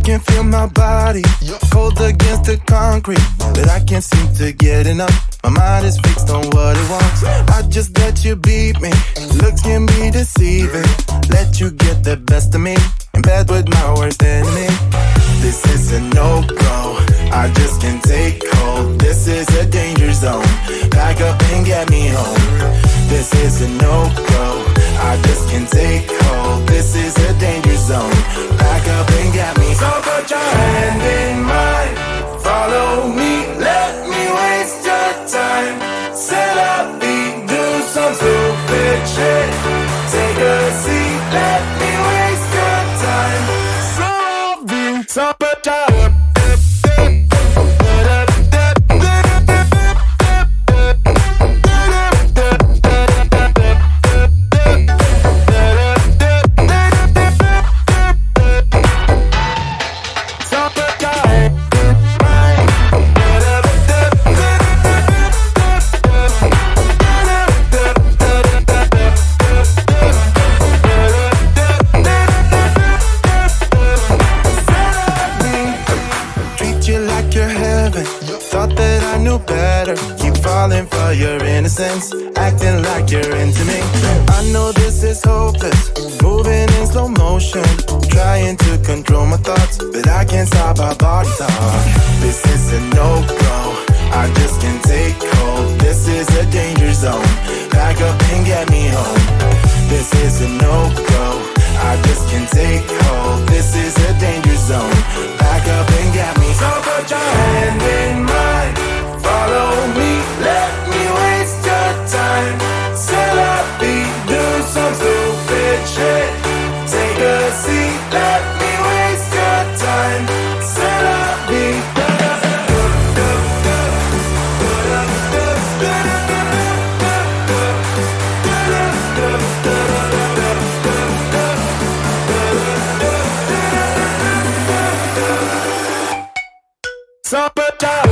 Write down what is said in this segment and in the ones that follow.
can feel my body cold against the concrete, but I can't seem to get enough. My mind is fixed on what it wants. I just let you beat me. Looks can be deceiving. Let you get the best of me. In bed with my worst enemy. This is a no-go. I just can't take hold. This is a danger zone. Pack up and get me home. This is a no-go. I just can't take hold. This is a danger zone. Pack up and get me. So put your hand in mine. Follow me. Let me waste your time. Set up feet. Do some stupid shit. Take a seat. Let me waste your time. So put your for your innocence, acting like you're into me. I know this is hopeless, moving in slow motion, trying to control my thoughts, but I can't stop our body talk. This is a no-go, I just can't take hold. This is a danger zone, pack up and get me home. This is a no-go, I just can't take hold. This is a danger zone, pack up and get me. So put your hand in mine. Follow me, let me waste your time. Set up feet, do some stupid shit. Take a seat, let me waste your time. Set up feet. So put your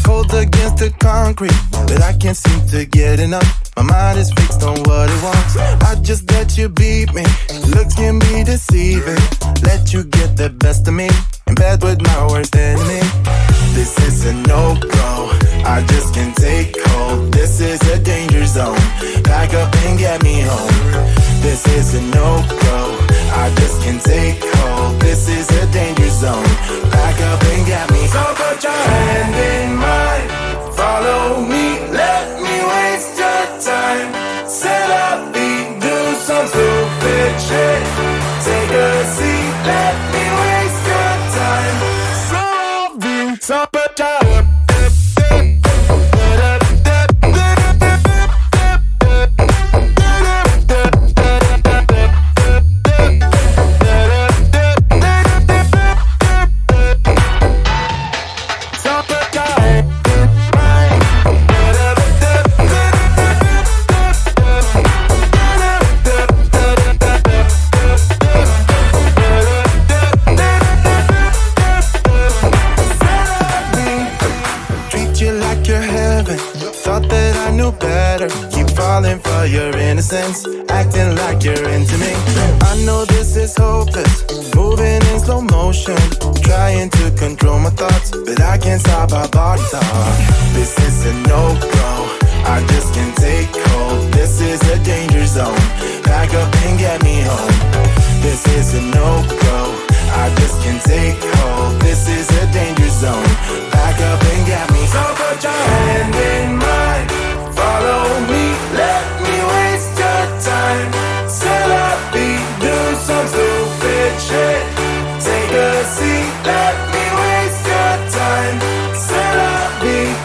cold against the concrete, but I can't seem to get enough. My mind is fixed on what it wants. I just let you beat me. Looks can be deceiving. Let you get the best of me. In bed with my worst enemy. This is a no-go. I just can't take hold. This is a danger zone. Pack up and get me home. This is a no-go. I just can't take hold. This is a danger zone. Pack up and get me. So put your hand in mine. Follow me. Let me waste your time. Set up feet. Do some stupid shit. Take a seat. Let me waste your time. So put your for your innocence, acting like you're into me. I know this is hopeless, moving in slow motion, trying to control my thoughts, but I can't stop our body talk. This is a no-go, I just can't take hold. This is a danger zone, pack up and get me home. This is a no-go, I just can't take hold. This is a danger zone, pack up and get me. So put your hand in mine. Follow me, let me waste your time. Set up feet, do some stupid shit. Take a seat, let me waste your time. Set up feet.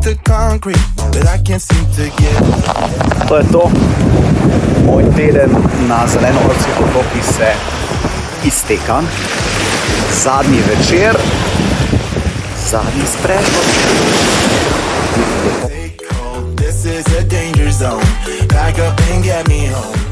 the concrete, but I can't seem to get. To je to. Moj teden na Zelenortskih otokih se izteka. Zadnji večer, zadnji sprehod. This is a danger zone. Back up and get me home.